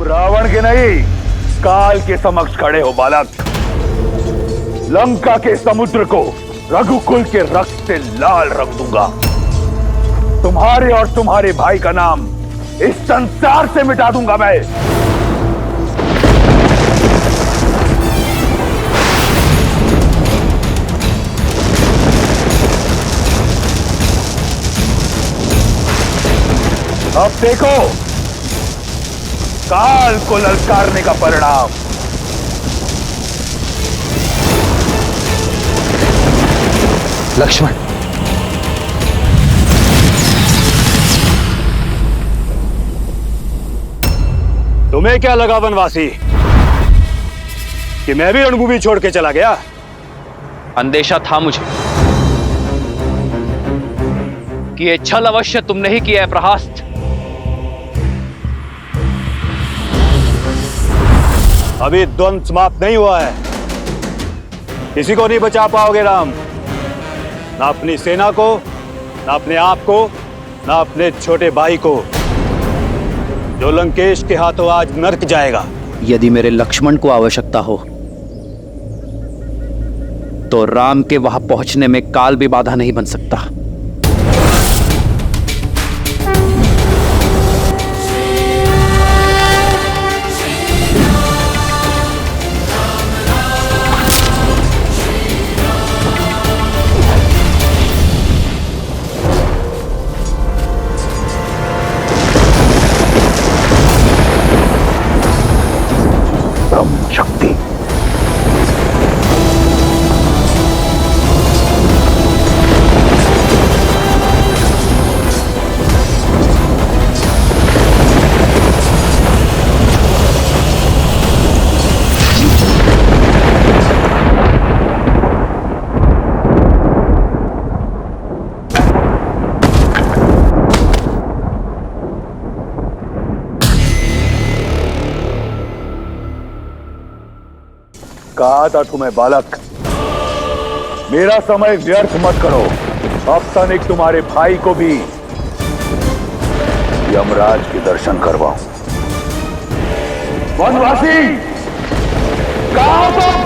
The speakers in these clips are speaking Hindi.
रावण के नहीं, काल के समक्ष खड़े हो बालक। लंका के समुद्र को रघुकुल के रक्त से लाल रंग दूंगा। तुम्हारे और तुम्हारे भाई का नाम इस संसार से मिटा दूंगा मैं। अब देखो काल को ललकारने का परिणाम। लक्ष्मण, तुम्हें क्या लगा वनवासी कि मैं भी रणभूमि छोड़ के चला गया? अंदेशा था मुझे कि ये छल अवश्य तुमने ही किया है प्रहास्त। अभी द्वंद्व समाप्त नहीं हुआ है। किसी को नहीं बचा पाओगे राम, ना अपनी सेना को, ना अपने आप को, ना अपने छोटे भाई को, जो लंकेश के हाथों आज नर्क जाएगा। यदि मेरे लक्ष्मण को आवश्यकता हो तो राम के वहां पहुंचने में काल भी बाधा नहीं बन सकता। शक्ति कहा था तुम्हें बालक, मेरा समय व्यर्थ मत करो। अब तनिक तुम्हारे भाई को भी यमराज के दर्शन करवाऊं। वनवासी कहां हो तुम?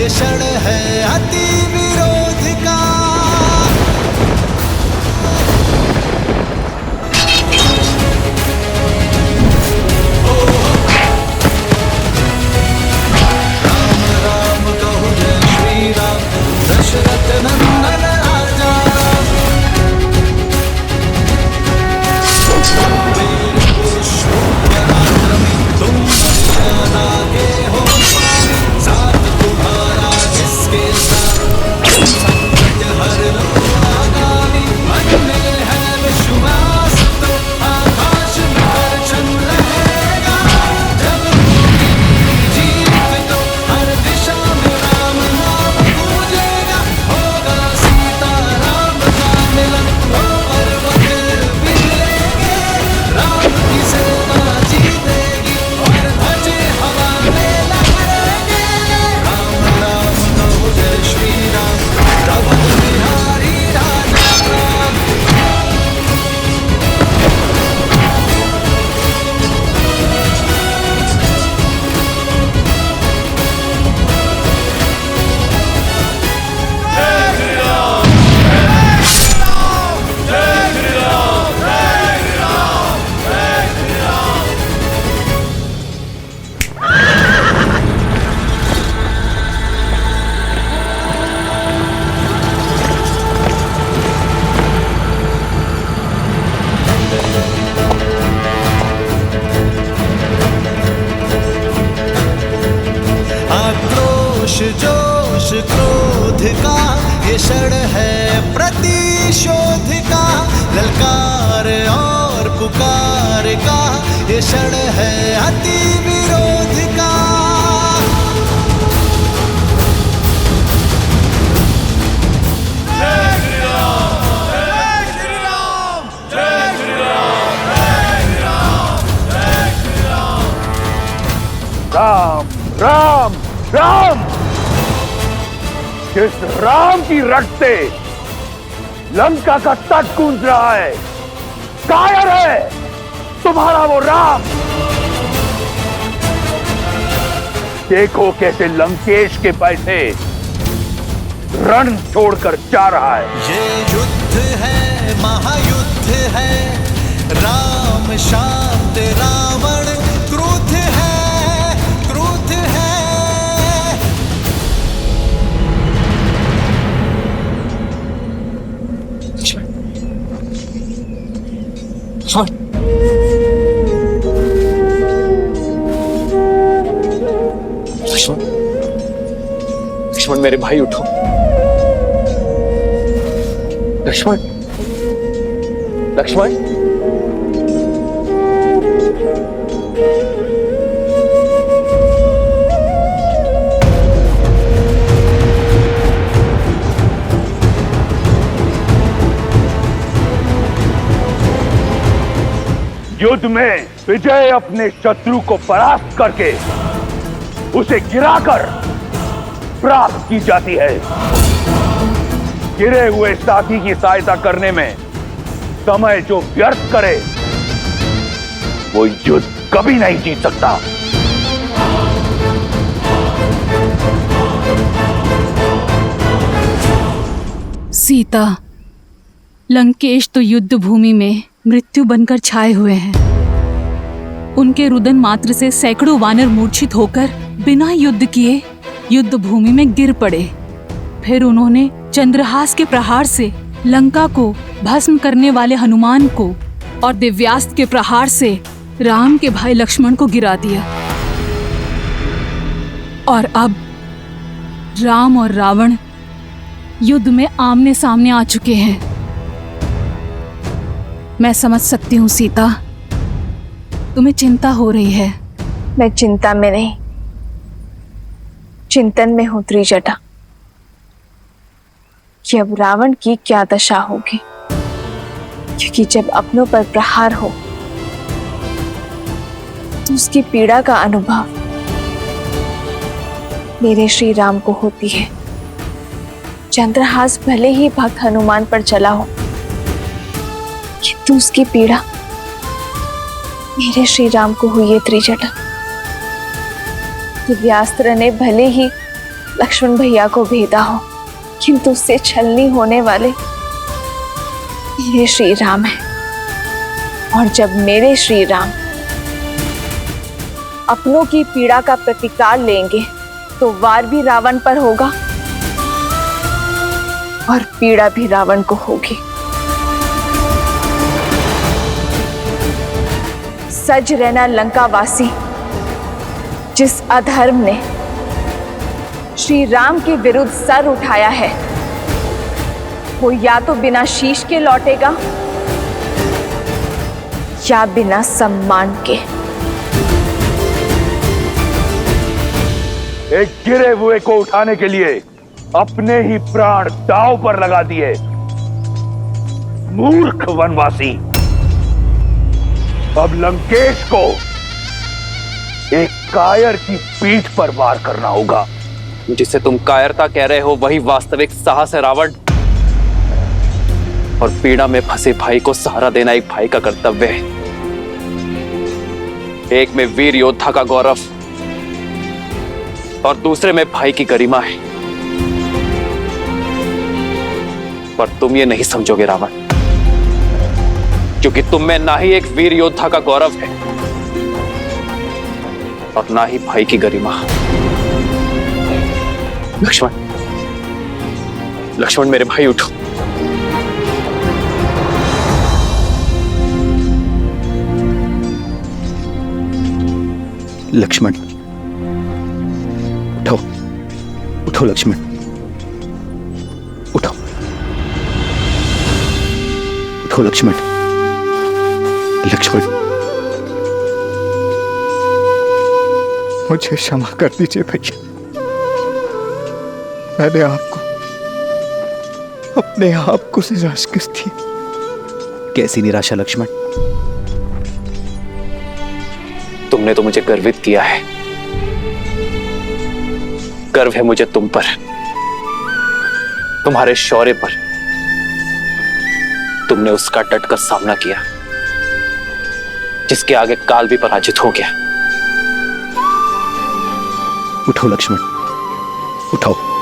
क्षण है अति विरोध का। राम राम कहु जय श्री राम, दशरथ नंदन राजा। वीर पुरुष पराक्रमी, तुम लागे हो स्वामी, साथ तुम्हारा जिसके साथ ये क्षण है प्रतिशोध का, ललकार और पुकार का, ये क्षण है अति विरोध का। राम राम राम, जिस राम की रक्त से लंका का तट गूंज रहा है, कायर है तुम्हारा वो राम। देखो कैसे लंकेश के पैसे रण छोड़कर जा रहा है। ये युद्ध है, महायुद्ध है, राम शांत रावण क्रुद्ध है, क्रुद्ध है। लक्ष्मण, लक्ष्मण मेरे भाई उठो। लक्ष्मण, लक्ष्मण, युद्ध में विजय अपने शत्रु को परास्त करके उसे गिराकर प्राप्त की जाती है। गिरे हुए साथी की सहायता करने में समय जो व्यर्थ करे वो युद्ध कभी नहीं जीत सकता। सीता, लंकेश तो युद्ध भूमि में मृत्यु बनकर छाए हुए हैं। उनके रुदन मात्र से सैकड़ों वानर मूर्छित होकर बिना युद्ध किए युद्ध भूमि में गिर पड़े। फिर उन्होंने चंद्रहास के प्रहार से लंका को भस्म करने वाले हनुमान को और दिव्यास्त्र के प्रहार से राम के भाई लक्ष्मण को गिरा दिया। और अब राम और रावण युद्ध में आमने सामने आ चुके हैं। मैं समझ सकती हूँ सीता, तुम्हें चिंता हो रही है। मैं चिंता में नहीं, चिंतन में हूं त्रिजटा कि अब रावण की क्या दशा होगी। क्योंकि जब अपनों पर प्रहार हो तो उसकी पीड़ा का अनुभव मेरे श्री राम को होती है। चंद्रहास भले ही भक्त हनुमान पर चला हो, किंतु उसकी पीड़ा मेरे श्री राम को हुई है त्रिजटा। दिव्यास्त्र ने भले ही लक्ष्मण भैया को भेदा हो, किंतु उससे छलनी होने वाले मेरे श्री राम है। और जब मेरे श्री राम अपनों की पीड़ा का प्रतिकार लेंगे तो वार भी रावण पर होगा और पीड़ा भी रावण को होगी। सज रहना लंकावासी, जिस अधर्म ने श्री राम के विरुद्ध सर उठाया है, वो या तो बिना शीश के लौटेगा या बिना सम्मान के। एक गिरे हुए को उठाने के लिए अपने ही प्राण दांव पर लगा दिए। मूर्ख वनवासी, अब लंकेश को एक कायर की पीठ पर वार करना होगा। जिसे तुम कायरता कह रहे हो वही वास्तविक साहस है रावण। और पीड़ा में फंसे भाई को सहारा देना एक भाई का कर्तव्य है। एक में वीर योद्धा का गौरव और दूसरे में भाई की गरिमा है। पर तुम ये नहीं समझोगे रावण, क्योंकि तुम में ना ही एक वीर योद्धा का गौरव है और ना ही भाई की गरिमा। लक्ष्मण, लक्ष्मण मेरे भाई उठो। लक्ष्मण उठो, उठो लक्ष्मण, उठो। उठो लक्ष्मण। लक्ष्मण, मुझे क्षमा कर दीजिए भैया। मैंने आपको अपने आप को निराश कर दी। कैसी निराशा लक्ष्मण? तुमने तो मुझे गर्वित किया है। गर्व है मुझे तुम पर, तुम्हारे शौर्य पर। तुमने उसका डटकर सामना किया जिसके आगे काल भी पराजित हो गया। उठो लक्ष्मण, उठो।